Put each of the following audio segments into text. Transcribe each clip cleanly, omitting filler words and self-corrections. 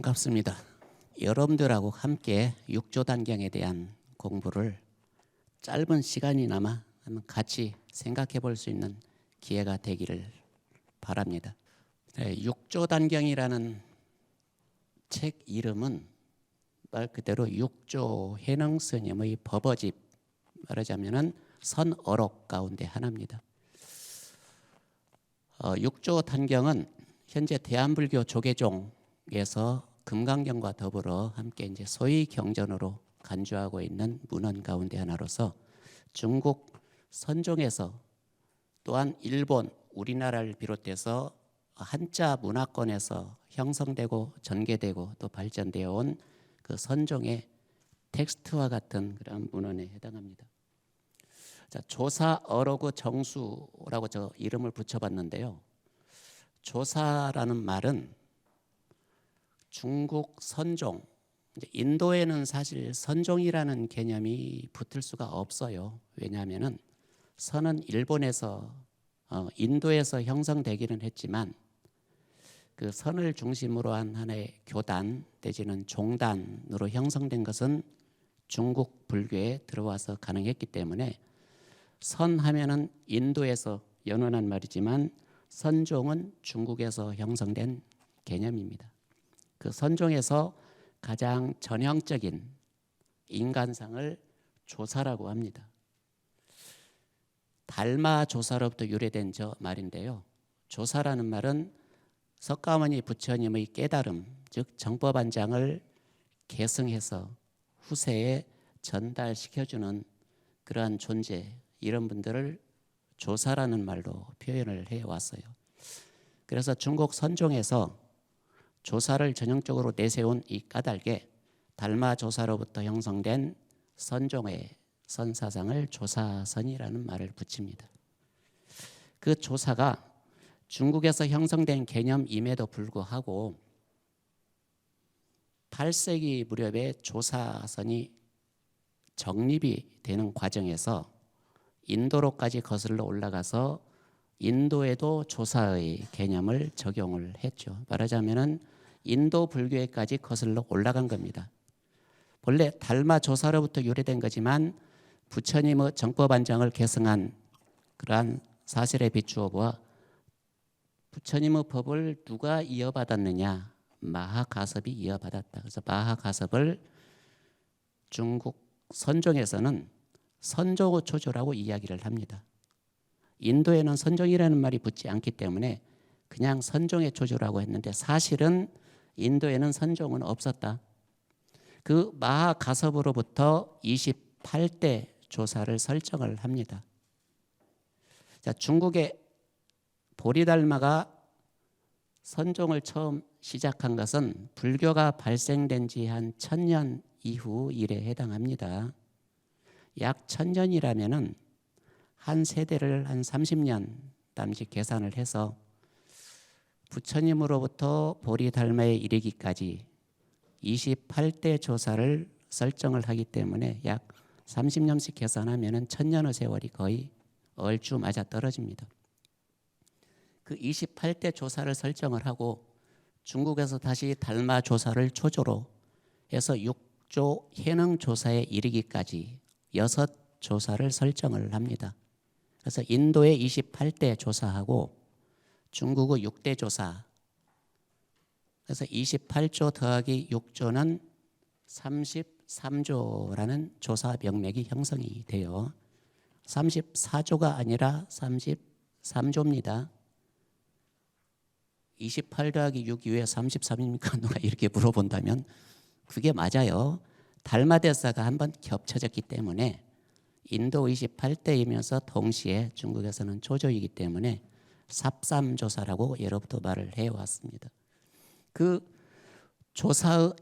반갑습니다. 여러분들하고 함께 육조단경에 대한 공부를 짧은 시간이나마 한번 같이 생각해 볼 수 있는 기회가 되기를 바랍니다. 육조단경이라는 책 이름은 말 그대로 육조 해능 스님의 법어집, 말하자면은 선어록 가운데 하나입니다. 육조단경은 현재 대한불교 조계종에서 금강경과 더불어 함께 이제 소위 경전으로 간주하고 있는 문헌 가운데 하나로서 중국 선종에서 또한 일본, 우리나라를 비롯해서 한자 문화권에서 형성되고 전개되고 또 발전되어 온 그 선종의 텍스트와 같은 그런 문헌에 해당합니다. 자, 조사 어로그 정수라고 저 이름을 붙여봤는데요. 조사라는 말은 중국 선종, 인도에는 사실 선종이라는 개념이 붙을 수가 없어요. 왜냐하면은 선은 일본에서 인도에서 형성되기는 했지만 그 선을 중심으로 한 하나의 교단 내지는 종단으로 형성된 것은 중국 불교에 들어와서 가능했기 때문에 선하면은 인도에서 연원한 말이지만 선종은 중국에서 형성된 개념입니다. 그 선종에서 가장 전형적인 인간상을 조사라고 합니다. 달마 조사로부터 유래된 저 말인데요. 조사라는 말은 석가모니 부처님의 깨달음, 즉 정법안장을 계승해서 후세에 전달시켜주는 그러한 존재, 이런 분들을 조사라는 말로 표현을 해왔어요. 그래서 중국 선종에서 조사를 전형적으로 내세운 이 까닭에 달마 조사로부터 형성된 선종의 선사상을 조사선이라는 말을 붙입니다. 그 조사가 중국에서 형성된 개념임에도 불구하고 8세기 무렵에 조사선이 정립이 되는 과정에서 인도로까지 거슬러 올라가서 인도에도 조사의 개념을 적용을 했죠. 말하자면은 인도 불교에까지 거슬러 올라간 겁니다. 본래 달마 조사로부터 유래된 거지만 부처님의 정법안장을 계승한 그러한 사실에 비추어 보아 부처님의 법을 누가 이어받았느냐? 마하가섭이 이어받았다. 그래서 마하가섭을 중국 선종에서는 선종의 초조라고 이야기를 합니다. 인도에는 선종이라는 말이 붙지 않기 때문에 그냥 선종의 초조라고 했는데 사실은 인도에는 선종은 없었다. 그 마하가섭으로부터 28대 조사를 설정을 합니다. 자, 중국의 보리달마가 선종을 처음 시작한 것은 불교가 발생된 지 한 1000년 이후 일에 해당합니다. 약 1000년이라면은 한 세대를 한 30년 남짓 계산을 해서 부처님으로부터 보리달마에 이르기까지 28대 조사를 설정을 하기 때문에 약 30년씩 계산하면은 1000년의 세월이 거의 얼추 맞아 떨어집니다. 그 28대 조사를 설정을 하고 중국에서 다시 달마 조사를 초조로 해서 육조 해능 조사에 이르기까지 6조사를 설정을 합니다. 그래서 인도의 28대 조사하고 중국의 6대 조사, 그래서 28조 더하기 6조는 33조라는 조사 명맥이 형성이 돼요. 34조가 아니라 33조입니다. 28 더하기 6 이후에 33입니까? 누가 이렇게 물어본다면 그게 맞아요. 달마대사가 한번 겹쳐졌기 때문에 인도 28대이면서 동시에 중국에서는 조조이기 때문에 삽삼조사라고 예로부터 말을 해왔습니다. 그 조사의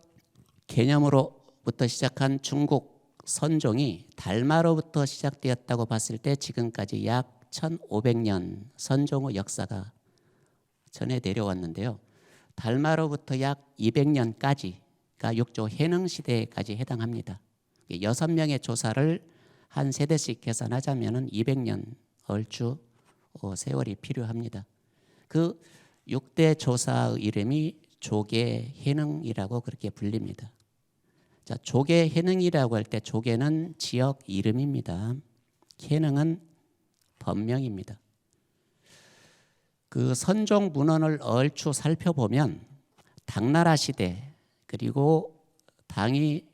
개념으로부터 시작한 중국 선종이 달마로부터 시작되었다고 봤을 때 지금까지 약 1500년 선종의 역사가 전해 내려왔는데요. 달마로부터 약 200년까지가 육조 해능 시대까지 해당합니다. 6명의 조사를 한 세대씩 계산하자면 200년 얼추 세월이 필요합니다. 그 6대 조사의 이름이 조계 해능이라고 그렇게 불립니다. 자, 조계 해능이라고 할 때 조계는 지역 이름입니다. 해능은 법명입니다. 그 선종 문헌을 얼추 살펴보면 당나라 시대 그리고 당이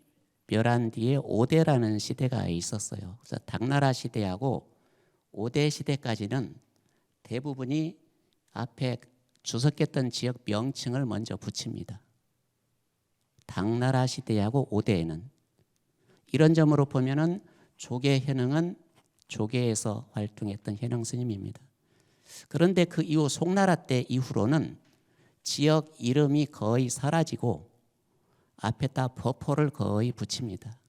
멸한 뒤에 5대라는 시대가 있었어요. 그래서 당나라 시대하고 5대 시대까지는 대부분이 앞에 주석했던 지역 명칭을 먼저 붙입니다. 당나라 시대하고 5대에는 이런 점으로 보면은 조계 해능은 조계에서 활동했던 해능 스님입니다. 그런데 그 이후 송나라 때 이후로는 지역 이름이 거의 사라지고 앞에다 법호를 거의 붙입니다.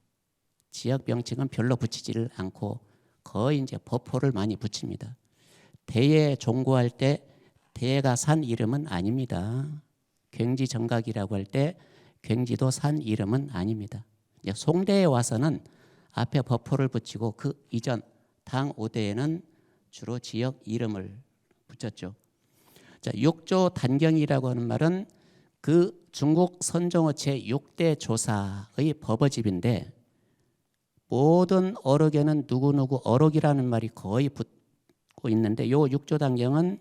지역 명칭은 별로 붙이지를 않고 거의 이제 법호를 많이 붙입니다. 대예 종고할 때 대예가 산 이름은 아닙니다. 굉지 정각이라고 할 때 굉지도 산 이름은 아닙니다. 송대에 와서는 앞에 법호를 붙이고 그 이전 당 5대에는 주로 지역 이름을 붙였죠. 자, 육조 단경이라고 하는 말은 그 중국 선종호 제6대 조사의 법어집인데 모든 어록에는 누구누구 어록이라는 말이 거의 붙고 있는데 요 육조 단경은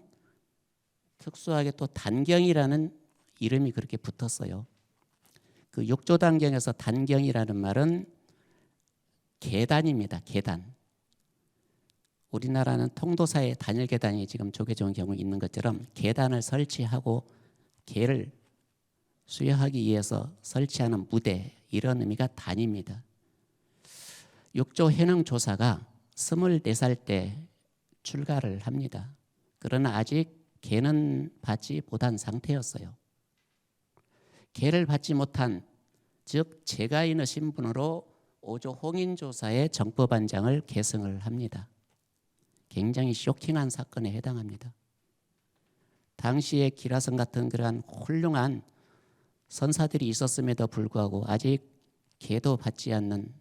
특수하게 또 단경이라는 이름이 그렇게 붙었어요. 그 육조 단경에서 단경이라는 말은 계단입니다. 계단. 우리나라는 통도사에 단일 계단이 지금 조계종 경우 있는 것처럼 계단을 설치하고 계를 수여하기 위해서 설치하는 무대 이런 의미가 단입니다. 육조 해능 조사가 24살 때 출가를 합니다. 그러나 아직 계는 받지 못한 상태였어요. 계를 받지 못한 즉 제가인의 신분으로 오조 홍인조사의 정법안장을 계승을 합니다. 굉장히 쇼킹한 사건에 해당합니다. 당시에 기라성 같은 그러한 훌륭한 선사들이 있었음에도 불구하고 아직 계도 받지 않는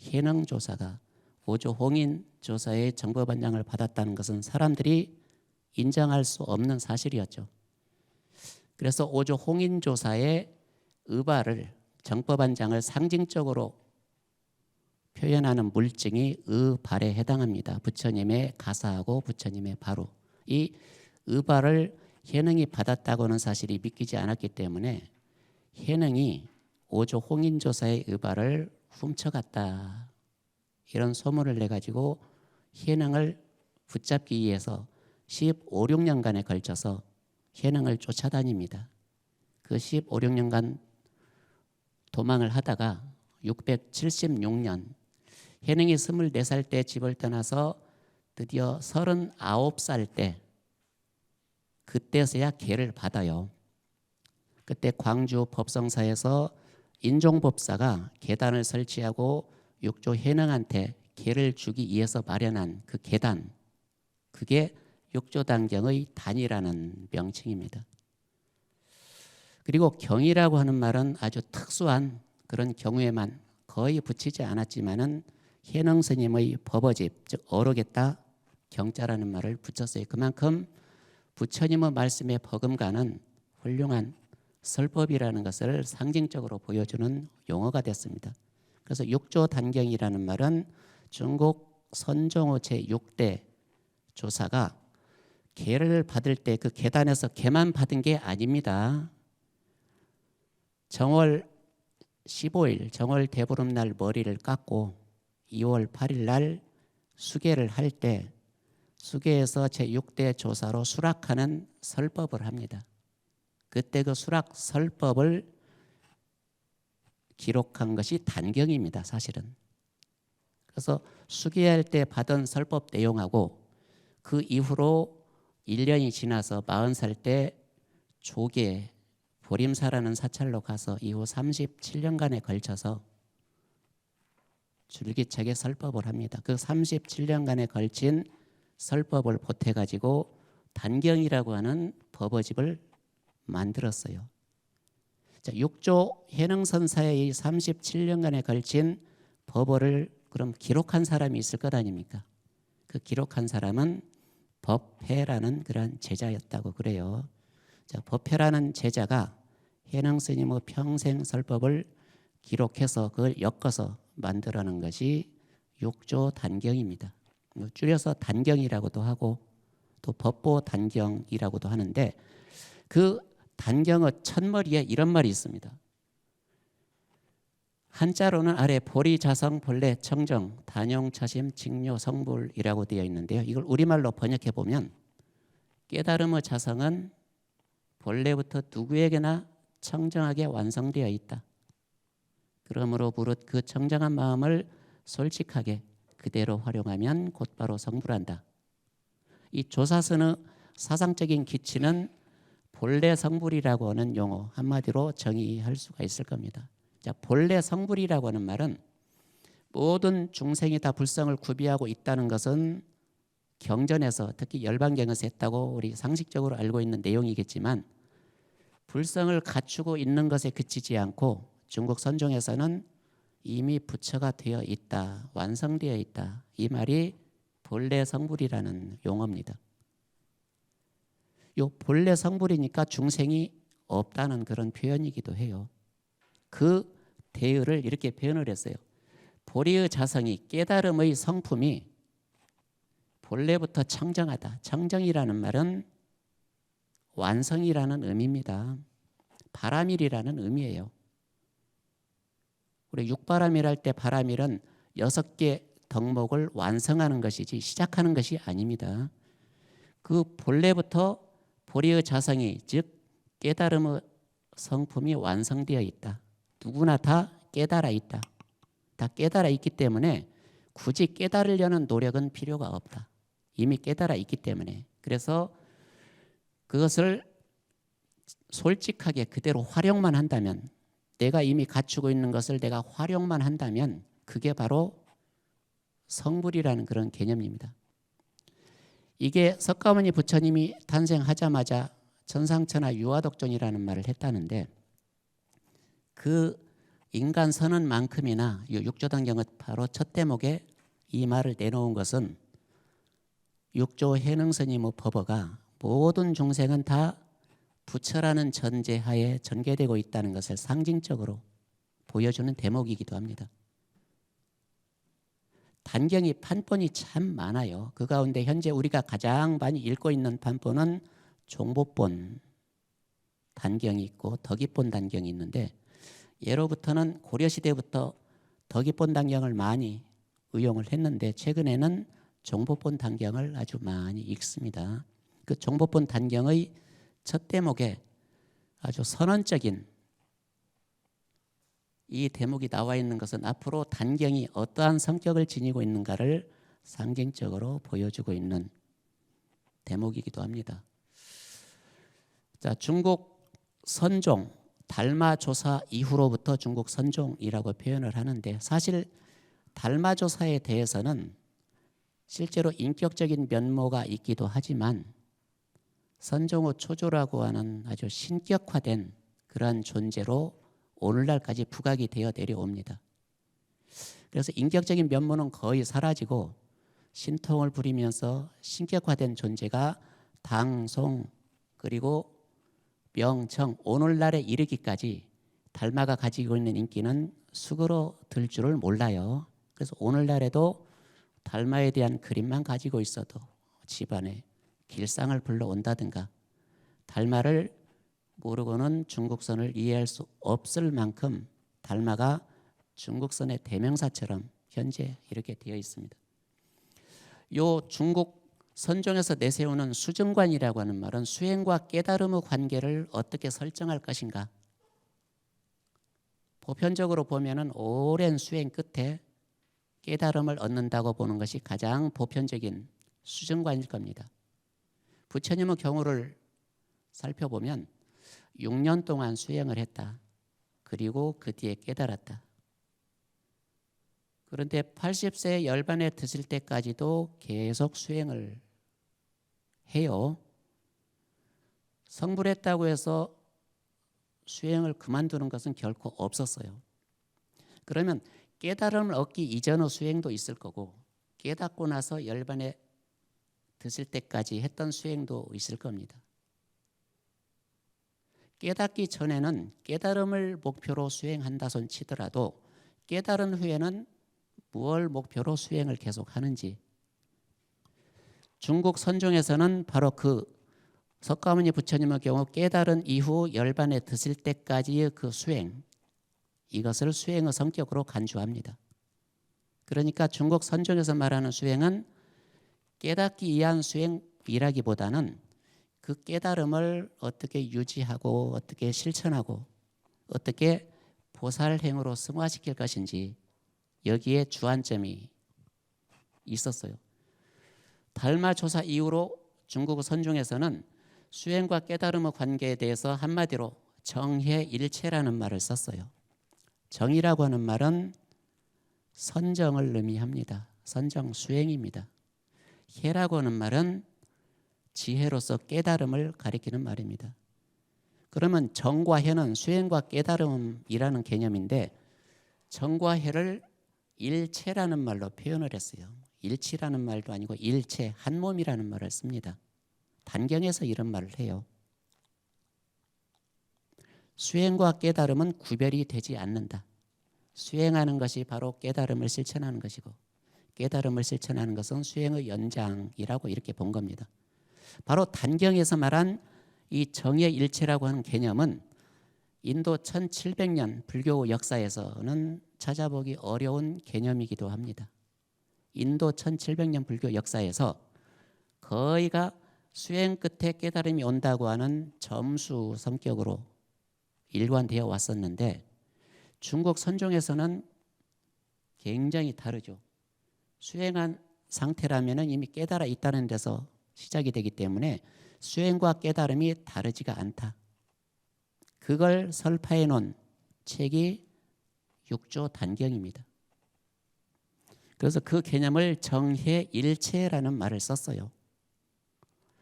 해능조사가 오조 홍인조사의 정법안장을 받았다는 것은 사람들이 인정할 수 없는 사실이었죠. 그래서 오조 홍인조사의 의발을 정법안장을 상징적으로 표현하는 물증이 의발에 해당합니다. 부처님의 가사하고 부처님의 바로. 이 의발을 해능이 받았다고는 사실이 믿기지 않았기 때문에 해능이 오조 홍인조사의 의발을 훔쳐갔다. 이런 소문을 내가지고 해능을 붙잡기 위해서 15, 16년간에 걸쳐서 해능을 쫓아다닙니다. 그 15, 16년간 도망을 하다가 676년 해능이 24살 때 집을 떠나서 드디어 39살 때 그때서야 계를 받아요. 그때 광주 법성사에서 인종법사가 계단을 설치하고 육조 해능한테 계를 주기 위해서 마련한 그 계단, 그게 육조단경의 단이라는 명칭입니다. 그리고 경이라고 하는 말은 아주 특수한 그런 경우에만 거의 붙이지 않았지만은 해능 스님의 법어집, 즉 어록에다 경자라는 말을 붙였어요. 그만큼 부처님의 말씀에 버금가는 훌륭한 설법이라는 것을 상징적으로 보여주는 용어가 됐습니다. 그래서 육조 단경이라는 말은 중국 선종호 제6대 조사가 계를 받을 때 그 계단에서 계만 받은 게 아닙니다. 정월 15일 정월 대보름날 머리를 깎고 2월 8일 날 수계를 할 때 수계에서 제6대 조사로 수락하는 설법을 합니다. 그때 그 수락 설법을 기록한 것이 단경입니다. 사실은. 그래서 수계할 때 받은 설법 내용하고 그 이후로 1년이 지나서 40살 때 조계 보림사라는 사찰로 가서 이후 37년간에 걸쳐서 줄기차게 설법을 합니다. 그 37년간에 걸친 설법을 보태가지고 단경이라고 하는 법어집을 만들었어요. 자, 육조 해능선사의 37년간에 걸친 법어를 그럼 기록한 사람이 있을 것 아닙니까? 그 기록한 사람은 법회라는 그런 제자였다고 그래요. 자, 법회라는 제자가 해능 스님의 평생 설법을 기록해서 그걸 엮어서 만들어낸 것이 육조 단경입니다. 줄여서 단경이라고도 하고 또 법보 단경이라고도 하는데 그 단경의 첫머리에 이런 말이 있습니다. 한자로는 아래 보리, 자성, 본래, 청정, 단용, 차심, 직료, 성불이라고 되어 있는데요. 이걸 우리말로 번역해 보면 깨달음의 자성은 본래부터 누구에게나 청정하게 완성되어 있다. 그러므로 무릇 그 청정한 마음을 솔직하게 그대로 활용하면 곧바로 성불한다. 이 조사선의 사상적인 기치는 본래 성불이라고 하는 용어 한마디로 정의할 수가 있을 겁니다. 자, 본래 성불이라고 하는 말은 모든 중생이 다 불성을 구비하고 있다는 것은 경전에서 특히 열반경에서 했다고 우리 상식적으로 알고 있는 내용이겠지만 불성을 갖추고 있는 것에 그치지 않고 중국 선종에서는 이미 부처가 되어 있다, 완성되어 있다. 이 말이 본래 성불이라는 용어입니다. 요 본래 성불이니까 중생이 없다는 그런 표현이기도 해요. 그 대의를 이렇게 표현을 했어요. 보리의 자성이 깨달음의 성품이 본래부터 청정하다. 청정이라는 말은 완성이라는 의미입니다. 바라밀이라는 의미예요. 우리 육바라밀 할 때 바라밀은 6개 덕목을 완성하는 것이지 시작하는 것이 아닙니다. 그 본래부터 보리의 자성이 즉 깨달음의 성품이 완성되어 있다. 누구나 다 깨달아 있다. 다 깨달아 있기 때문에 굳이 깨달으려는 노력은 필요가 없다. 이미 깨달아 있기 때문에. 그래서 그것을 솔직하게 그대로 활용만 한다면 내가 이미 갖추고 있는 것을 내가 활용만 한다면 그게 바로 성불이라는 그런 개념입니다. 이게 석가모니 부처님이 탄생하자마자 천상천하 유아독존이라는 말을 했다는데 그 인간 선언만큼이나 육조단경의 바로 첫 대목에 이 말을 내놓은 것은 육조 해능스님의 법어가 모든 중생은 다 부처라는 전제하에 전개되고 있다는 것을 상징적으로 보여주는 대목이기도 합니다. 단경이 판본이 참 많아요. 그 가운데 현재 우리가 가장 많이 읽고 있는 판본은 종보본 단경이 있고 덕이본 단경이 있는데 예로부터는 고려시대부터 덕이본 단경을 많이 의용을 했는데 최근에는 종보본 단경을 아주 많이 읽습니다. 그 종보본 단경의 첫 대목에 아주 선언적인 이 대목이 나와 있는 것은 앞으로 단경이 어떠한 성격을 지니고 있는가를 상징적으로 보여주고 있는 대목이기도 합니다. 자, 중국 선종 달마조사 이후로부터 중국 선종이라고 표현을 하는데 사실 달마조사에 대해서는 실제로 인격적인 면모가 있기도 하지만 선종의 초조라고 하는 아주 신격화된 그러한 존재로 오늘날까지 부각이 되어 내려옵니다. 그래서 인격적인 면모는 거의 사라지고 신통을 부리면서 신격화된 존재가 당송 그리고 명청 오늘날에 이르기까지 달마가 가지고 있는 인기는 수그러들 줄을 몰라요. 그래서 오늘날에도 달마에 대한 그림만 가지고 있어도 집안에 길상을 불러온다든가 달마를 모르고는 중국선을 이해할 수 없을 만큼 달마가 중국선의 대명사처럼 현재 이렇게 되어 있습니다. 요 중국 선종에서 내세우는 수정관이라고 하는 말은 수행과 깨달음의 관계를 어떻게 설정할 것인가. 보편적으로 보면은 오랜 수행 끝에 깨달음을 얻는다고 보는 것이 가장 보편적인 수정관일 겁니다. 부처님의 경우를 살펴보면 6년 동안 수행을 했다. 그리고 그 뒤에 깨달았다. 그런데 80세에 열반에 드실 때까지도 계속 수행을 해요. 성불했다고 해서 수행을 그만두는 것은 결코 없었어요. 그러면 깨달음을 얻기 이전의 수행도 있을 거고 깨닫고 나서 열반에 드실 때까지 했던 수행도 있을 겁니다. 깨닫기 전에는 깨달음을 목표로 수행한다 손 치더라도 깨달은 후에는 무엇을 목표로 수행을 계속하는지, 중국 선종에서는 바로 그 석가모니 부처님의 경우 깨달은 이후 열반에 드실 때까지의 그 수행, 이것을 수행의 성격으로 간주합니다. 그러니까 중국 선종에서 말하는 수행은 깨닫기 위한 수행이라기보다는 그 깨달음을 어떻게 유지하고 어떻게 실천하고 어떻게 보살행으로 승화시킬 것인지, 여기에 주안점이 있었어요. 달마조사 이후로 중국 선종에서는 수행과 깨달음의 관계에 대해서 한마디로 정해일체라는 말을 썼어요. 정이라고 하는 말은 선정을 의미합니다. 선정 수행입니다. 해라고 하는 말은 지혜로서 깨달음을 가리키는 말입니다. 그러면 정과 해는 수행과 깨달음이라는 개념인데, 정과 해를 일체라는 말로 표현을 했어요. 일치라는 말도 아니고 일체, 한 몸이라는 말을 씁니다. 단경에서 이런 말을 해요. 수행과 깨달음은 구별이 되지 않는다. 수행하는 것이 바로 깨달음을 실천하는 것이고, 깨달음을 실천하는 것은 수행의 연장이라고 이렇게 본 겁니다. 바로 단경에서 말한 이 정의 일체라고 하는 개념은 인도 1700년 불교 역사에서는 찾아보기 어려운 개념이기도 합니다. 인도 1700년 불교 역사에서 거의가 수행 끝에 깨달음이 온다고 하는 점수 성격으로 일관되어 왔었는데, 중국 선종에서는 굉장히 다르죠. 수행한 상태라면 이미 깨달아 있다는 데서 시작이 되기 때문에 수행과 깨달음이 다르지가 않다. 그걸 설파해 놓은 책이 육조 단경입니다. 그래서 그 개념을 정해일체라는 말을 썼어요.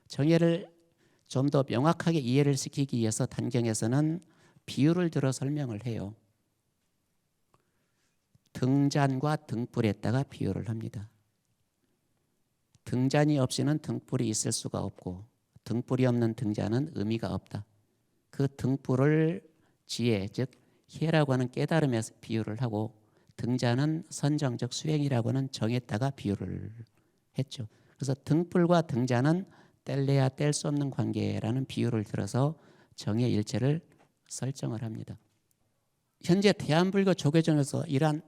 정해를 좀 더 명확하게 이해를 시키기 위해서 단경에서는 비유를 들어 설명을 해요. 등잔과 등불에다가 비유를 합니다. 등잔이 없이는 등불이 있을 수가 없고, 등불이 없는 등잔은 의미가 없다. 그 등불을 지혜, 즉 해라고 하는 깨달음에 비유를 하고, 등잔은 선정적 수행이라고 하는 정에다가 비유를 했죠. 그래서 등불과 등잔은 뗄래야 뗄 수 없는 관계라는 비유를 들어서 정의 일체를 설정을 합니다. 현재 대한불교 조계종에서 이러한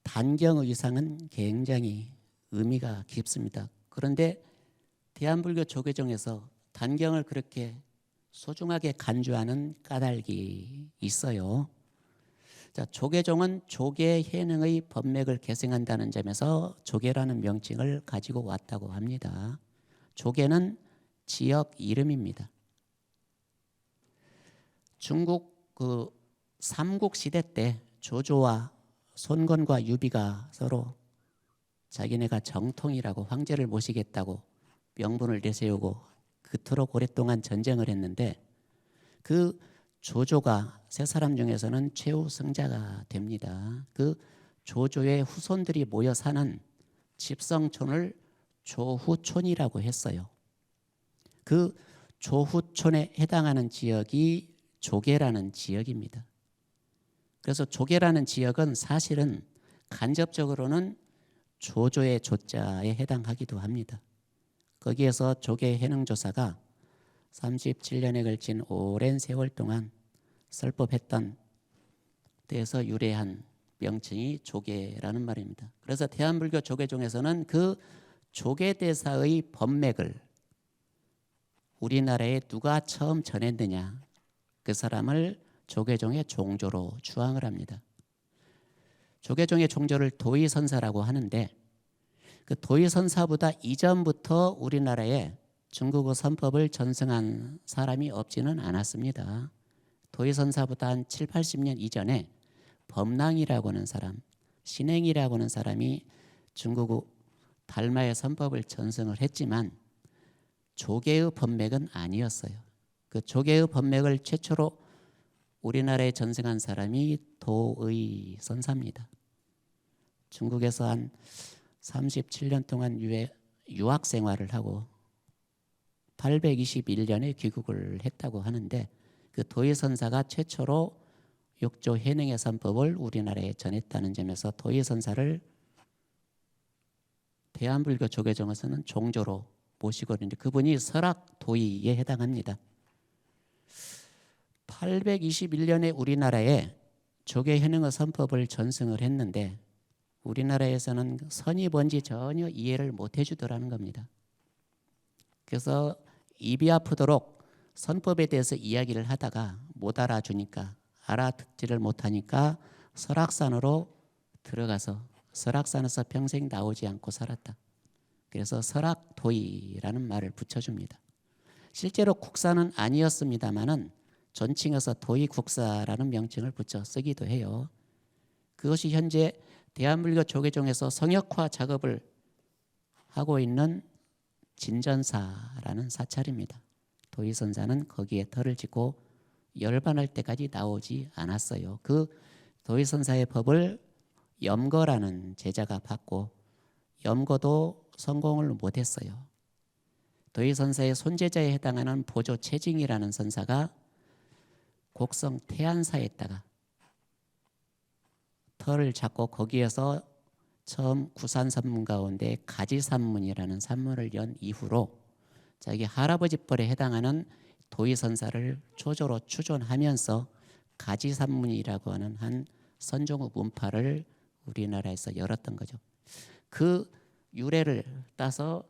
단경의 위상은 굉장히 의미가 깊습니다. 그런데 대한불교 조계종에서 단경을 그렇게 소중하게 간주하는 까닭이 있어요. 자, 조계종은 조계 해능의 법맥을 계승한다는 점에서 조계라는 명칭을 가지고 왔다고 합니다. 조계는 지역 이름입니다. 중국 그 삼국 시대 때 조조와 손건과 유비가 서로 자기네가 정통이라고 황제를 모시겠다고 명분을 내세우고 그토록 오랫동안 전쟁을 했는데, 그 조조가 세 사람 중에서는 최후 승자가 됩니다. 그 조조의 후손들이 모여 사는 집성촌을 조후촌이라고 했어요. 그 조후촌에 해당하는 지역이 조계라는 지역입니다. 그래서 조계라는 지역은 사실은 간접적으로는 조조의 조자에 해당하기도 합니다. 거기에서 조계 해능조사가 37년에 걸친 오랜 세월 동안 설법했던 데에서 유래한 명칭이 조계라는 말입니다. 그래서 대한불교 조계종에서는 그 조계대사의 법맥을 우리나라에 누가 처음 전했느냐, 그 사람을 조계종의 종조로 추앙을 합니다. 조계종의 종조를 도의선사라고 하는데, 그 도의선사보다 이전부터 우리나라에 중국어 선법을 전승한 사람이 없지는 않았습니다. 도의선사보다 한 7, 80년 이전에 범랑이라고 하는 사람, 신행이라고 하는 사람이 중국어 달마의 선법을 전승을 했지만 조계의 법맥은 아니었어요. 그 조계의 법맥을 최초로 우리나라에 전승한 사람이 도의선사입니다. 중국에서 한 37년 동안 유학 생활을 하고 821년에 귀국을 했다고 하는데, 그 도의선사가 최초로 육조 해능의 선법을 우리나라에 전했다는 점에서 도의선사를 대한불교 조계종에서는 종조로 모시고 있는데 그분이 설학도의에 해당합니다. 821년에 우리나라에 조계해능의 선법을 전승을 했는데 우리나라에서는 선이 뭔지 전혀 이해를 못 해주더라는 겁니다. 그래서 입이 아프도록 선법에 대해서 이야기를 하다가 못 알아주니까 알아듣지를 못하니까 설악산으로 들어가서 설악산에서 평생 나오지 않고 살았다. 그래서 설악도의라는 말을 붙여줍니다. 실제로 국사는 아니었습니다마는 존칭해서 도의국사라는 명칭을 붙여 쓰기도 해요. 그것이 현재 대한불교 조계종에서 성역화 작업을 하고 있는 진전사라는 사찰입니다. 도의선사는 거기에 터를 짓고 열반할 때까지 나오지 않았어요. 그 도의선사의 법을 염거라는 제자가 받고 염거도 성공을 못했어요. 도의선사의 손제자에 해당하는 보조 채징이라는 선사가 곡성 태안사에다가 터를 잡고 거기에서 처음 구산산문 가운데 가지산문이라는 산문을 연 이후로 자기 할아버지 뻘에 해당하는 도의선사를 초조로 추존하면서 가지산문이라고 하는 한 선종의 문파를 우리나라에서 열었던 거죠. 그 유래를 따서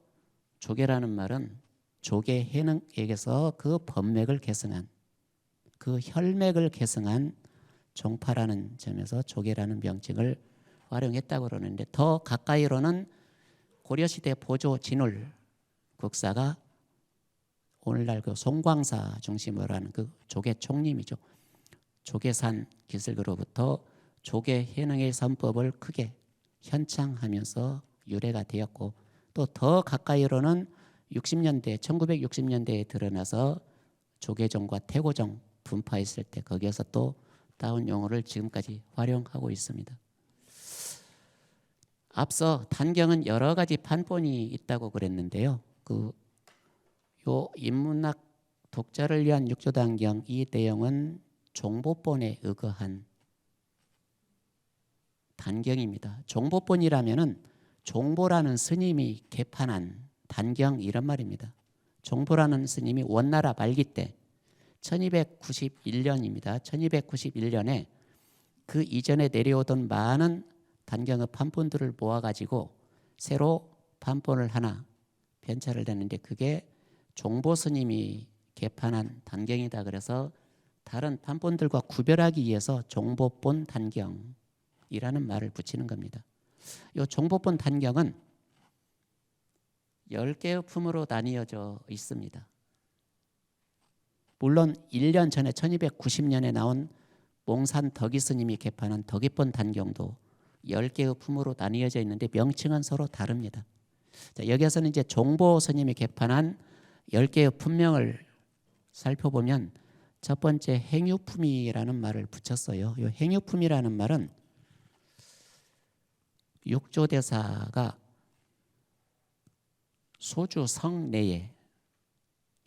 조계라는 말은 조계해능에게서 그 법맥을 계승한 그 혈맥을 계승한 종파라는 점에서 조계라는 명칭을 활용했다고 그러는데 더 가까이로는 고려시대 보조 진울 국사가 오늘날 그 송광사 중심으로 하는 그 조계 총림이죠. 조계산 기슭으로부터 조계해능의 선법을 크게 현창하면서 유래가 되었고 또 더 가까이로는 60년대 1960년대에 드러나서 조계종과 태고종 분파했을 때 거기에서 또 따온 용어를 지금까지 활용하고 있습니다. 앞서 단경은 여러 가지 판본이 있다고 그랬는데요. 요 인문학 독자를 위한 육조단경 이 내용은 종보본에 의거한 단경입니다. 종보본이라면은 종보라는 스님이 개판한 단경 이런 말입니다. 종보라는 스님이 원나라 말기 때 1291년입니다. 1291년에 그 이전에 내려오던 많은 단경의 판본들을 모아가지고 새로 판본을 하나 편찬을 했는데 그게 종보 스님이 개판한 단경이다. 그래서 다른 판본들과 구별하기 위해서 종보본 단경이라는 말을 붙이는 겁니다. 이 종보본 단경은 10개의 품으로 나뉘어져 있습니다. 물론 1년 전에 1290년에 나온 몽산 덕이 스님이 개판한 덕이본 단경도 10개의 품으로 나뉘어져 있는데 명칭은 서로 다릅니다. 자, 여기에서는 이제 종보 스님이 개판한 10개의 품명을 살펴보면 첫 번째 행유품이라는 말을 붙였어요. 이 행유품이라는 말은 육조대사가 소주 성 내에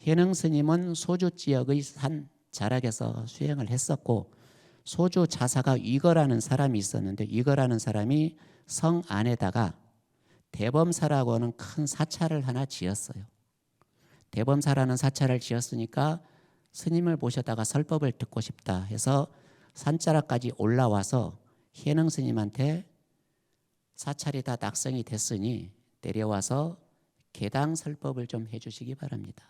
해능 스님은 소주 지역의 산 자락에서 수행을 했었고 소주 자사가 위거라는 사람이 있었는데 위거라는 사람이 성 안에다가 대범사라고 하는 큰 사찰을 하나 지었어요. 대범사라는 사찰을 지었으니까 스님을 모셔다가 설법을 듣고 싶다 해서 산자락까지 올라와서 해능 스님한테 사찰이 다 낙성이 됐으니 내려와서 개당 설법을 좀 해주시기 바랍니다.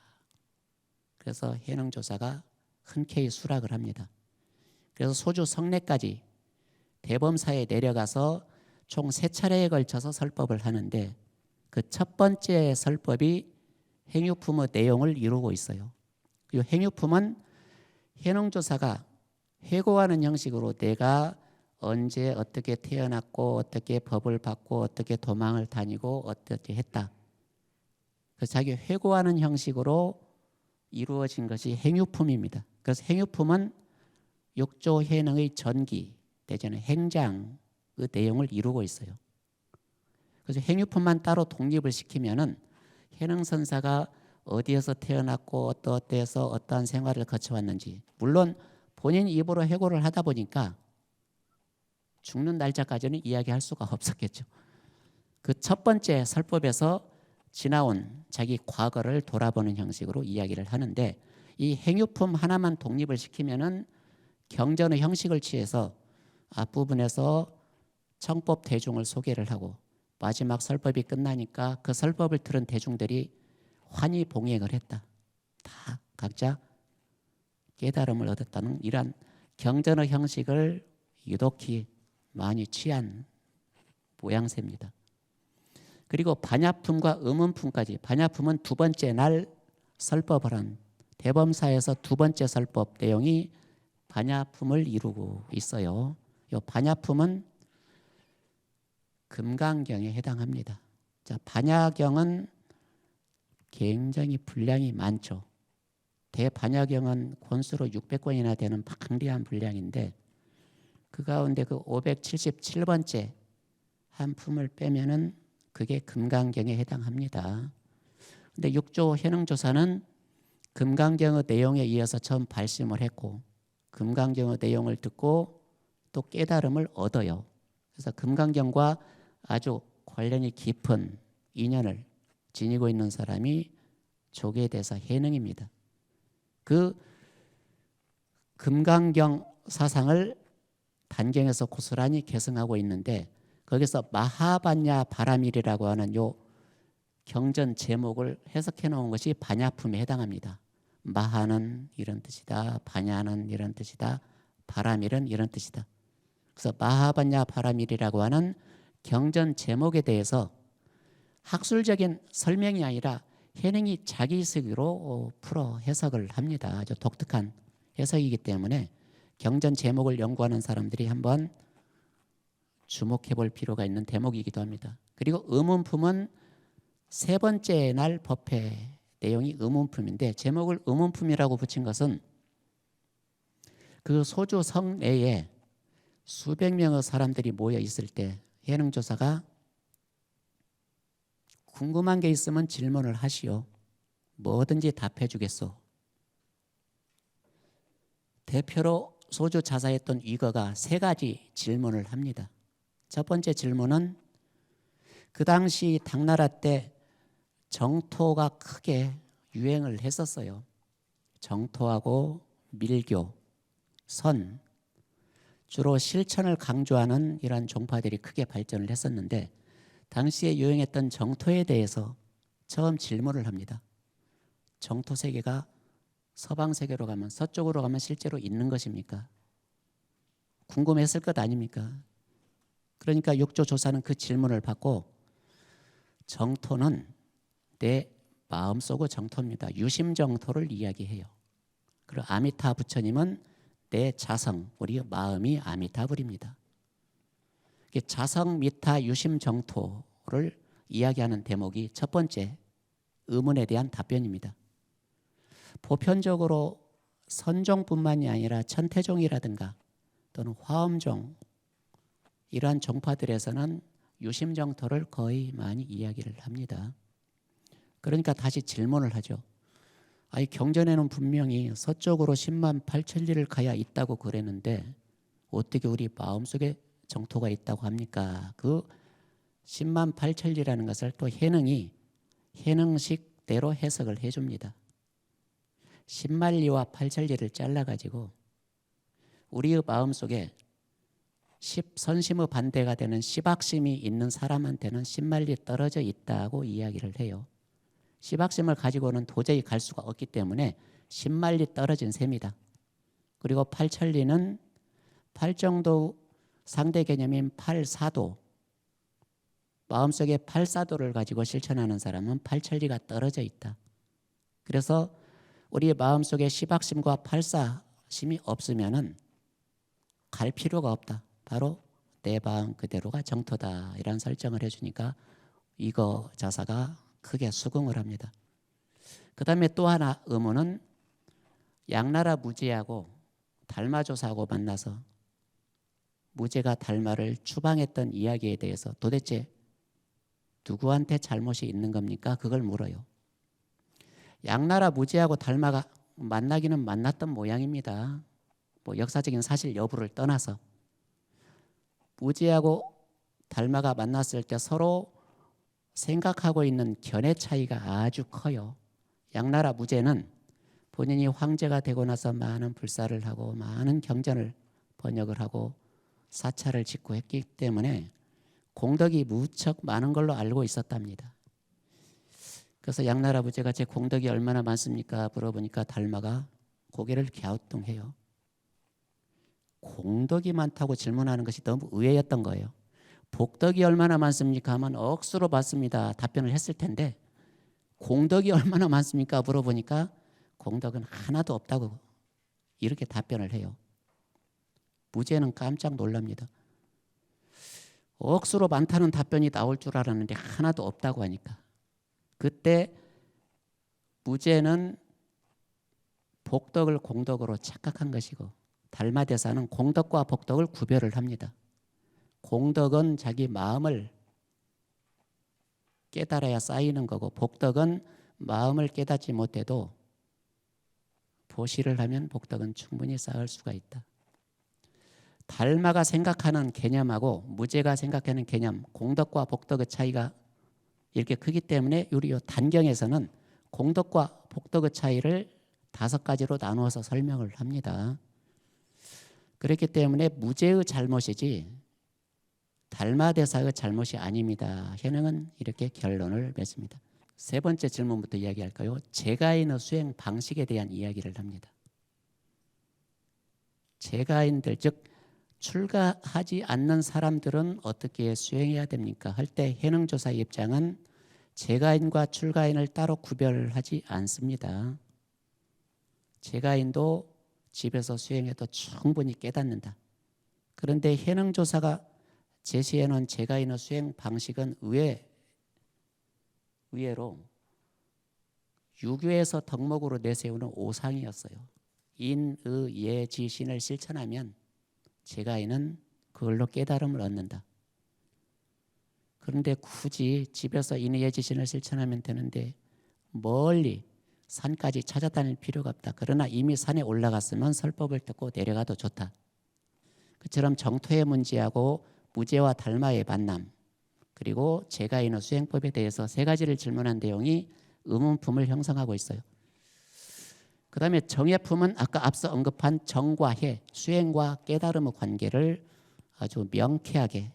그래서 해능조사가 흔쾌히 수락을 합니다. 그래서 소주 성내까지 대범사에 내려가서 총 3차례에 걸쳐서 설법을 하는데 그 첫 번째 설법이 행유품의 내용을 이루고 있어요. 이 행유품은 해능조사가 회고하는 형식으로 내가 언제 어떻게 태어났고 어떻게 법을 받고 어떻게 도망을 다니고 어떻게 했다. 그래서 자기 회고하는 형식으로 이루어진 것이 행유품입니다. 그래서 행유품은 육조해능의 전기 내지는 행장의 내용을 이루고 있어요. 그래서 행유품만 따로 독립을 시키면은 해능선사가 어디에서 태어났고 어떠해서 어떠한 생활을 거쳐왔는지, 물론 본인 입으로 해고를 하다 보니까 죽는 날짜까지는 이야기할 수가 없었겠죠. 그 첫 번째 설법에서 지나온 자기 과거를 돌아보는 형식으로 이야기를 하는데, 이 행유품 하나만 독립을 시키면은 경전의 형식을 취해서 앞부분에서 청법 대중을 소개를 하고 마지막 설법이 끝나니까 그 설법을 들은 대중들이 환히 봉행을 했다. 다 각자 깨달음을 얻었다는 이러한 경전의 형식을 유독히 많이 취한 모양새입니다. 그리고 반야품과 음음품까지, 반야품은 두 번째 날 설법을 한 대범사에서 두 번째 설법 내용이 반야품을 이루고 있어요. 이 반야품은 금강경에 해당합니다. 자, 반야경은 굉장히 분량이 많죠. 대반야경은 권수로 600권이나 되는 방대한 분량인데, 그 가운데 그 577번째 한 품을 빼면은 그게 금강경에 해당합니다. 근데 육조 해능조사는 금강경의 내용에 이어서 처음 발심을 했고, 금강경의 내용을 듣고 또 깨달음을 얻어요. 그래서 금강경과 아주 관련이 깊은 인연을 지니고 있는 사람이 조계대사 해능입니다. 그 금강경 사상을 단경에서 고스란히 계승하고 있는데, 거기서 마하반야 바라밀이라고 하는 요 경전 제목을 해석해 놓은 것이 반야품에 해당합니다. 마하는 이런 뜻이다, 반야는 이런 뜻이다, 바라밀은 이런 뜻이다. 그래서 마하반야 바라밀이라고 하는 경전 제목에 대해서 학술적인 설명이 아니라 해능이 자기식으로 풀어 해석을 합니다. 아주 독특한 해석이기 때문에 경전 제목을 연구하는 사람들이 한번 주목해 볼 필요가 있는 대목이기도 합니다. 그리고 의문품은 세 번째 날 법회 내용이 의문품인데, 제목을 의문품이라고 붙인 것은 그 소주 성 내에 수백 명의 사람들이 모여 있을 때 해능조사가 궁금한 게 있으면 질문을 하시오. 뭐든지 답해 주겠소. 대표로 소주 자사했던 위거가 세 가지 질문을 합니다. 첫 번째 질문은 그 당시 당나라 때 정토가 크게 유행을 했었어요. 정토하고 밀교, 선, 주로 실천을 강조하는 이러한 종파들이 크게 발전을 했었는데, 당시에 유행했던 정토에 대해서 처음 질문을 합니다. 정토 세계가 서방 세계로 가면, 서쪽으로 가면 실제로 있는 것입니까? 궁금했을 것 아닙니까? 그러니까 육조 조사는 그 질문을 받고, 정토는 내 마음속의 정토입니다. 유심 정토를 이야기해요. 그리고 아미타 부처님은 내 자성, 우리의 마음이 아미타불입니다. 자성, 미타, 유심 정토를 이야기하는 대목이 첫 번째 의문에 대한 답변입니다. 보편적으로 선종뿐만이 아니라 천태종이라든가 또는 화엄종, 이러한 종파들에서는 유심정토를 거의 많이 이야기를 합니다. 그러니까 다시 질문을 하죠. 아니, 경전에는 분명히 서쪽으로 10만 8천 리를 가야 있다고 그랬는데 어떻게 우리 마음속에 정토가 있다고 합니까? 그 10만 8천 리라는 것을 또 해능이 해능식대로 해석을 해줍니다. 10만 리와 8천 리를 잘라가지고 우리의 마음속에 선심의 반대가 되는 시박심이 있는 사람한테는 10만 리 떨어져 있다고 이야기를 해요. 시박심을 가지고는 도저히 갈 수가 없기 때문에 10만 리 떨어진 셈이다. 그리고 8천 리는 8정도 상대 개념인 8사도, 마음속에 8사도를 가지고 실천하는 사람은 8천 리가 떨어져 있다. 그래서 우리의 마음속에 시박심과 팔사심이 없으면은 갈 필요가 없다. 바로 내 마음 그대로가 정토다. 이런 설정을 해주니까 이거 자사가 크게 수긍을 합니다. 그 다음에 또 하나 의문은 양나라 무제하고 달마조사하고 만나서 무제가 달마를 추방했던 이야기에 대해서 도대체 누구한테 잘못이 있는 겁니까? 그걸 물어요. 양나라 무제하고 달마가 만나기는 만났던 모양입니다. 뭐 역사적인 사실 여부를 떠나서 무제하고 달마가 만났을 때 서로 생각하고 있는 견해 차이가 아주 커요. 양나라 무제는 본인이 황제가 되고 나서 많은 불사를 하고 많은 경전을 번역을 하고 사찰을 짓고 했기 때문에 공덕이 무척 많은 걸로 알고 있었답니다. 그래서 양나라 무제가 제 공덕이 얼마나 많습니까? 물어보니까 달마가 고개를 갸우뚱해요. 공덕이 많다고 질문하는 것이 너무 의외였던 거예요. 복덕이 얼마나 많습니까? 하면 억수로 많습니다. 답변을 했을 텐데 공덕이 얼마나 많습니까? 물어보니까 공덕은 하나도 없다고 이렇게 답변을 해요. 무제는 깜짝 놀랍니다. 억수로 많다는 답변이 나올 줄 알았는데 하나도 없다고 하니까 그때 무제는 복덕을 공덕으로 착각한 것이고 달마대사는 공덕과 복덕을 구별을 합니다. 공덕은 자기 마음을 깨달아야 쌓이는 거고 복덕은 마음을 깨닫지 못해도 보시를 하면 복덕은 충분히 쌓을 수가 있다. 달마가 생각하는 개념하고 무제가 생각하는 개념, 공덕과 복덕의 차이가 이렇게 크기 때문에 우리 단경에서는 공덕과 복덕의 차이를 5가지로 나누어서 설명을 합니다. 그렇기 때문에 무제의 잘못이지 달마대사의 잘못이 아닙니다. 현행은 이렇게 결론을 맺습니다. 세 번째 질문부터 이야기할까요? 제가인의 수행 방식에 대한 이야기를 합니다. 제가인들 즉 출가하지 않는 사람들은 어떻게 수행해야 됩니까? 할 때 해능조사 입장은 제가인과 출가인을 따로 구별하지 않습니다. 제가인도 집에서 수행해도 충분히 깨닫는다. 그런데 해능조사가 제시해놓은 제가인의 수행 방식은 의외로 유교에서 덕목으로 내세우는 오상이었어요. 인, 의, 예, 지, 신을 실천하면 제가인은 그걸로 깨달음을 얻는다. 그런데 굳이 집에서 인, 예, 지, 신을 실천하면 되는데 멀리 산까지 찾아다닐 필요가 없다. 그러나 이미 산에 올라갔으면 설법을 듣고 내려가도 좋다. 그처럼 정토의 문제하고 무제와 달마의 만남 그리고 제가인의 수행법에 대해서 3가지를 질문한 내용이 의문품을 형성하고 있어요. 그 다음에 정예품은 아까 앞서 언급한 정과 해, 수행과 깨달음의 관계를 아주 명쾌하게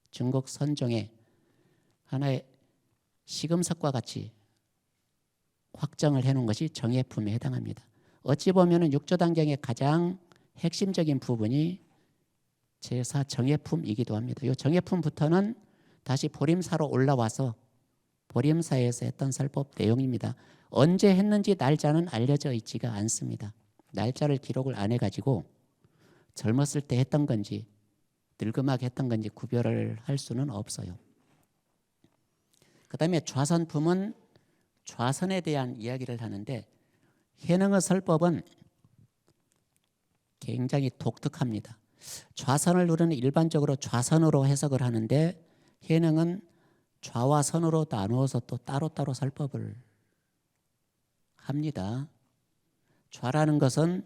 중국 선종의 하나의 시금석과 같이 확정을 해놓은 것이 정예품에 해당합니다. 어찌 보면 육조단경의 가장 핵심적인 부분이 제사 정예품이기도 합니다. 이 정예품부터는 다시 보림사로 올라와서 보림사에서 했던 설법 내용입니다. 언제 했는지 날짜는 알려져 있지가 않습니다. 날짜를 기록을 안 해가지고 젊었을 때 했던 건지 늙음하게 했던 건지 구별을 할 수는 없어요. 그 다음에 좌선품은 좌선에 대한 이야기를 하는데 해능의 설법은 굉장히 독특합니다. 좌선을 우리는 일반적으로 좌선으로 해석을 하는데 해능은 좌와 선으로 나누어서 또 따로따로 설법을 합니다. 좌라는 것은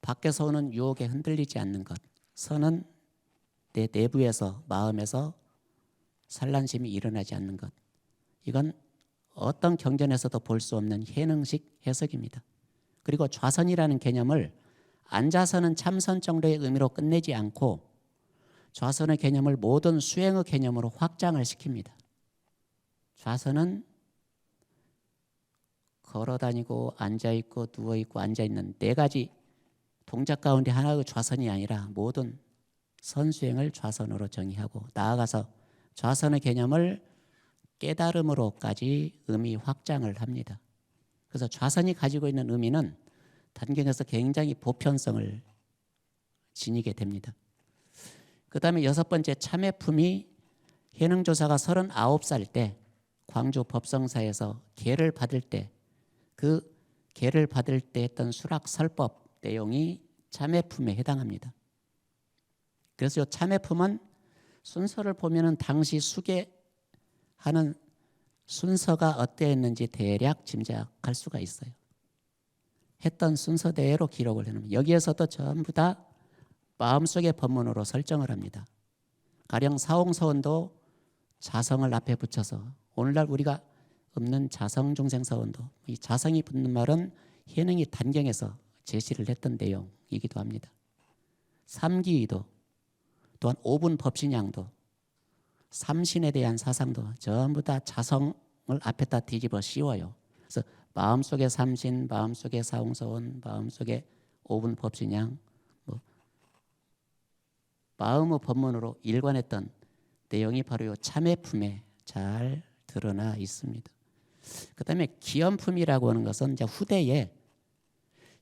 밖에서 오는 유혹에 흔들리지 않는 것, 선은 내 내부에서 마음에서 산란심이 일어나지 않는 것. 이건 어떤 경전에서도 볼 수 없는 해능식 해석입니다. 그리고 좌선이라는 개념을 앉아서는 참선 정도의 의미로 끝내지 않고 좌선의 개념을 모든 수행의 개념으로 확장을 시킵니다. 좌선은 걸어다니고 앉아있고 누워있고 앉아있는 4가지 동작 가운데 하나의 좌선이 아니라 모든 선수행을 좌선으로 정의하고 나아가서 좌선의 개념을 깨달음으로까지 의미 확장을 합니다. 그래서 좌선이 가지고 있는 의미는 단경에서 굉장히 보편성을 지니게 됩니다. 그 다음에 6번째 참회품이 해능조사가 39살 때 광주 법성사에서 계를 받을 때 그 계를 받을 때 했던 수락설법 내용이 참회품에 해당합니다. 그래서 이 참회품은 순서를 보면은 당시 수계하는 순서가 어땠는지 대략 짐작할 수가 있어요. 했던 순서대로 기록을 해놓으면 여기에서도 전부 다 마음속의 법문으로 설정을 합니다. 가령 사홍서원도 자성을 앞에 붙여서 오늘날 우리가 없는 자성중생서원도 이 자성이 붙는 말은 현행이 단경에서 제시를 했던 내용이기도 합니다. 삼기위도 또한 5분 법신양도 삼신에 대한 사상도 전부 다 자성을 앞에다 뒤집어 씌워요. 그래서 마음속의 삼신, 마음속의 사홍서원, 마음속의 5분 법신양 마음의 법문으로 일관했던 내용이 바로 이 참회품에 잘 드러나 있습니다. 그 다음에 기연품이라고 하는 것은 이제 후대에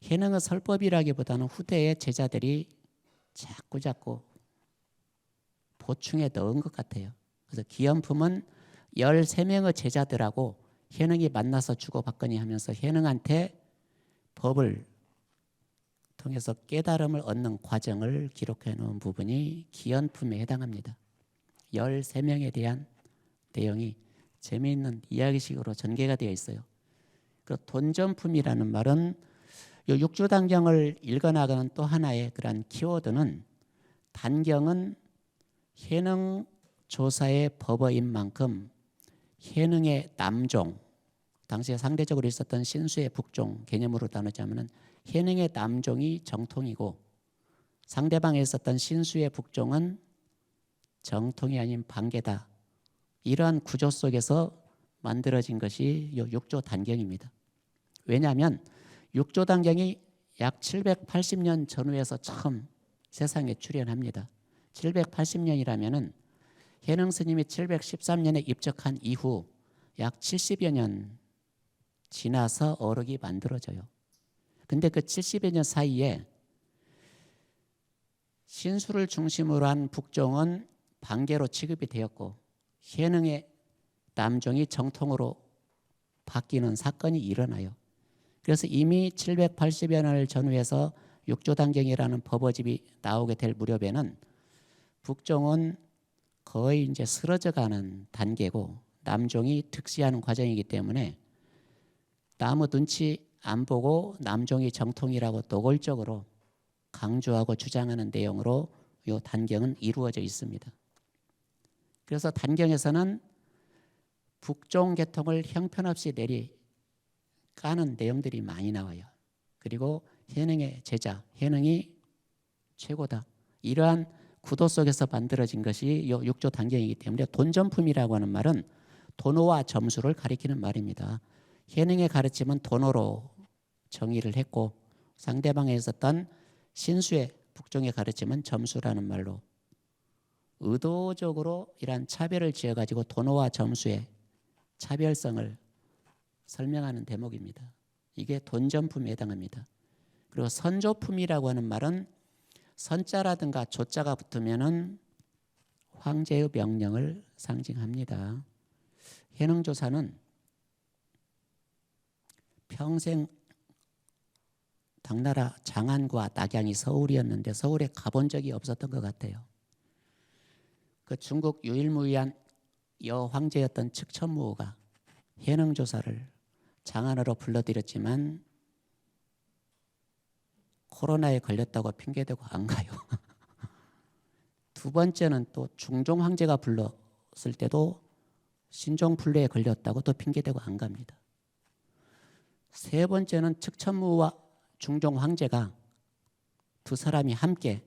현행의 설법이라기보다는 후대에 제자들이 자꾸 보충해 넣은 것 같아요. 그래서 기연품은 13명의 제자들하고 현행이 만나서 주고받거니 하면서 현행한테 법을 통해서 깨달음을 얻는 과정을 기록해 놓은 부분이 기연품에 해당합니다. 13명에 대한 내용이 재미있는 이야기식으로 전개가 되어 있어요. 그 돈전품이라는 말은 이 육조단경을 읽어나가는 또 하나의 그런 키워드는 단경은 현행 조사의 법어인 만큼 현행의 남종, 당시에 상대적으로 있었던 신수의 북종 개념으로 나누자면 현행의 남종이 정통이고 상대방에 있었던 신수의 북종은 정통이 아닌 반계다. 이러한 구조 속에서 만들어진 것이 이 육조 단경입니다. 왜냐하면 육조 단경이 약 780년 전후에서 처음 세상에 출현합니다. 780년이라면은 현행 스님이 713년에 입적한 이후 약 70여 년 지나서 어록이 만들어져요. 근데 그 70여 년 사이에 신수를 중심으로 한 북종은 반계로 취급이 되었고 현행의 남종이 정통으로 바뀌는 사건이 일어나요. 그래서 이미 780여 년을 전후해서 육조단경이라는 법어집이 나오게 될 무렵에는 북종은 거의 이제 쓰러져가는 단계고 남종이 득시하는 과정이기 때문에 남의 눈치 안 보고 남종이 정통이라고 노골적으로 강조하고 주장하는 내용으로 이 단경은 이루어져 있습니다. 그래서 단경에서는 북종 계통을 형편없이 내리 까는 내용들이 많이 나와요. 그리고 현행의 제자, 현행이 최고다. 이러한 구도 속에서 만들어진 것이 이 육조 단경이기 때문에 돈전품이라고 하는 말은 도노와 점수를 가리키는 말입니다. 현행의 가르침은 도노로 정의를 했고 상대방에 있었던 신수의 북종의 가르침은 점수라는 말로 의도적으로 이러한 차별을 지어가지고 도노와 점수의 차별성을 설명하는 대목입니다. 이게 돈전품에 해당합니다. 그리고 선조품이라고 하는 말은 선자라든가 조자가 붙으면은 황제의 명령을 상징합니다. 현행조사는 평생 당나라 장안과 낙양이 서울이었는데 서울에 가본 적이 없었던 것 같아요. 그 중국 유일무이한 여황제였던 측천무호가 현행조사를 장안으로 불러들였지만 코로나에 걸렸다고 핑계대고 안 가요. 두 번째는 또 중종 황제가 불렀을 때도 신종플루에 걸렸다고 또 핑계대고 안 갑니다. 세 번째는 측천무와 중종 황제가 두 사람이 함께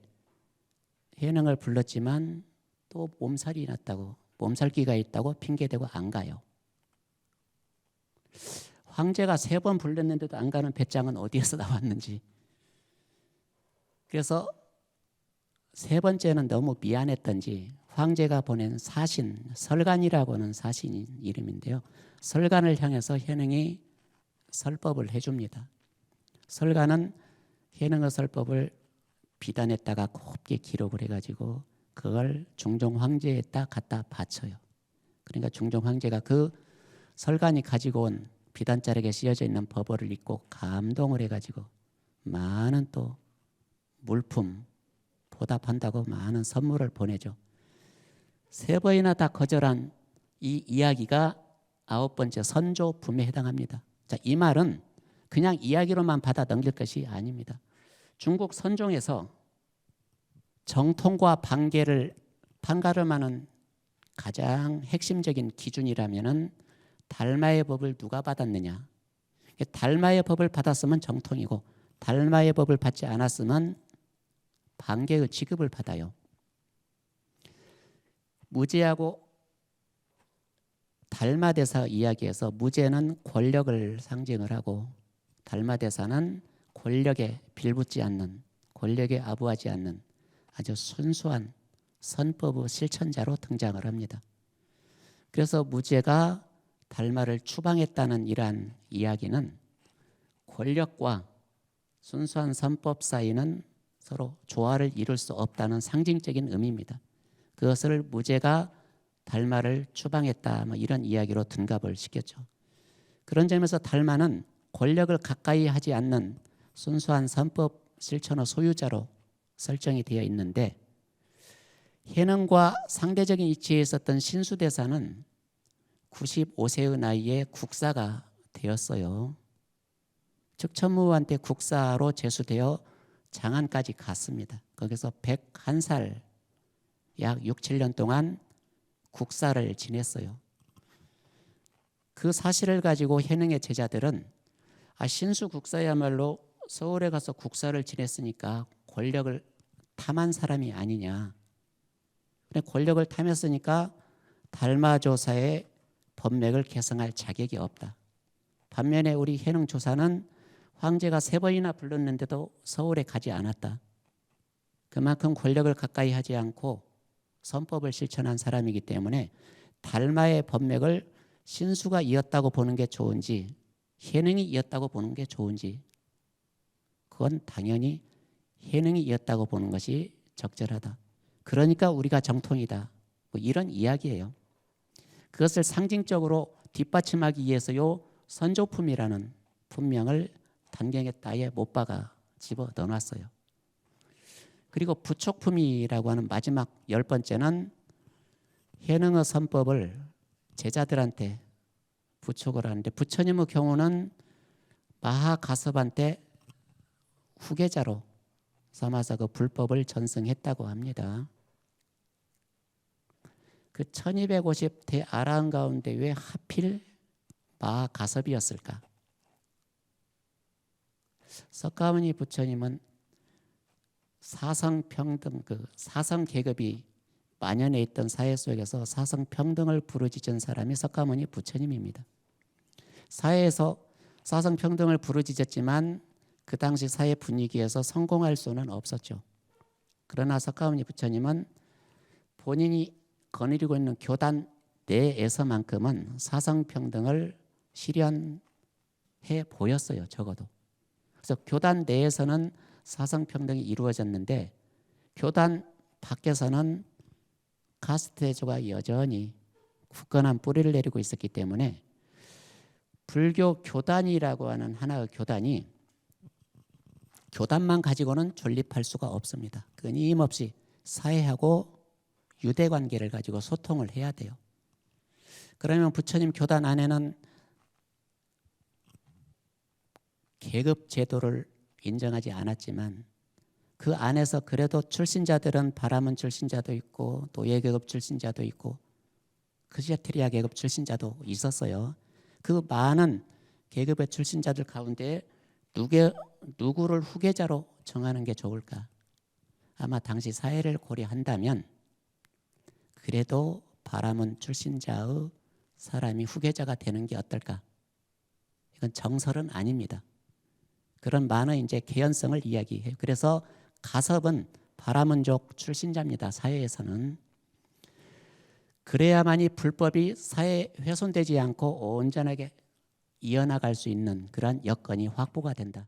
현행을 불렀지만 또 몸살이 났다고 몸살기가 있다고 핑계대고 안 가요. 황제가 3번 불렀는데도 안 가는 배짱은 어디에서 나왔는지. 그래서 세 번째는 너무 미안했던지 황제가 보낸 사신, 설간이라고 하는 사신 이름인데요. 설간을 향해서 현행이 설법을 해줍니다. 설간은 현행의 설법을 비단에다가 곱게 기록을 해가지고 그걸 중종 황제에다 갖다 바쳐요. 그러니까 중종 황제가 그 설간이 가지고 온 비단자락에 씌어져 있는 법어를 읽고 감동을 해가지고 많은 또 물품 보답한다고 많은 선물을 보내죠. 3번이나 다 거절한 이 이야기가 9번째 선조품에 해당합니다. 자, 이 말은 그냥 이야기로만 받아 넘길 것이 아닙니다. 중국 선종에서 정통과 판가름하는 가장 핵심적인 기준이라면은 달마의 법을 누가 받았느냐. 달마의 법을 받았으면 정통이고 달마의 법을 받지 않았으면 반계의 취급을 받아요. 무제하고 달마대사 이야기에서 무제는 권력을 상징을 하고 달마대사는 권력에 빌붙지 않는, 권력에 아부하지 않는 아주 순수한 선법의 실천자로 등장을 합니다. 그래서 무제가 달마를 추방했다는 이러한 이야기는 권력과 순수한 선법 사이는 서로 조화를 이룰 수 없다는 상징적인 의미입니다. 그것을 무제가 달마를 추방했다 뭐 이런 이야기로 둔갑을 시켰죠. 그런 점에서 달마는 권력을 가까이 하지 않는 순수한 선법 실천의 소유자로 설정이 되어 있는데 해능과 상대적인 위치에 있었던 신수대사는 95세의 나이에 국사가 되었어요. 즉 천무한테 국사로 제수되어 장안까지 갔습니다. 거기서 101살 약 6, 7년 동안 국사를 지냈어요. 그 사실을 가지고 해능의 제자들은 신수 국사야말로 서울에 가서 국사를 지냈으니까 권력을 탐한 사람이 아니냐. 권력을 탐했으니까 달마조사의 법맥을 개성할 자격이 없다. 반면에 우리 해능 조사는 황제가 3번이나 불렀는데도 서울에 가지 않았다. 그만큼 권력을 가까이 하지 않고 선법을 실천한 사람이기 때문에 달마의 법맥을 신수가 이었다고 보는 게 좋은지 해능이 이었다고 보는 게 좋은지 그건 당연히 해능이 이었다고 보는 것이 적절하다. 그러니까 우리가 정통이다. 뭐 이런 이야기예요. 그것을 상징적으로 뒷받침하기 위해서 요 선조품이라는 품명을 단경의 따에 못 박아 집어 넣어놨어요. 그리고 부촉품이라고 하는 마지막 10번째는 해능의 선법을 제자들한테 부촉을 하는데 부처님의 경우는 마하가섭한테 후계자로 삼아서 그 불법을 전승했다고 합니다. 그 1250 대아라한 가운데 왜 하필 마하가섭이었을까? 석가모니 부처님은 사성평등, 그 사성계급이 만연해 있던 사회 속에서 사성평등을 부르짖은 사람이 석가모니 부처님입니다. 사회에서 사성평등을 부르짖었지만 그 당시 사회 분위기에서 성공할 수는 없었죠. 그러나 석가모니 부처님은 본인이 거느리고 있는 교단 내에서만큼은 사성평등을 실현해 보였어요. 적어도. 그래서 교단 내에서는 사성평등이 이루어졌는데 교단 밖에서는 카스트제도가 여전히 굳건한 뿌리를 내리고 있었기 때문에 불교 교단이라고 하는 하나의 교단이 교단만 가지고는 존립할 수가 없습니다. 끊임없이 사회하고 유대관계를 가지고 소통을 해야 돼요. 그러면 부처님 교단 안에는 계급 제도를 인정하지 않았지만 그 안에서 그래도 출신자들은 바라문 출신자도 있고 노예계급 출신자도 있고 크시아트리아 계급 출신자도 있었어요. 그 많은 계급의 출신자들 가운데 누구를 후계자로 정하는 게 좋을까? 아마 당시 사회를 고려한다면 그래도 바라문 출신자의 사람이 후계자가 되는 게 어떨까? 이건 정설은 아닙니다. 그런 많은 이제 개연성을 이야기해요. 그래서 가섭은 바라문족 출신자입니다. 사회에서는. 그래야만이 불법이 사회에 훼손되지 않고 온전하게 이어나갈 수 있는 그런 여건이 확보가 된다.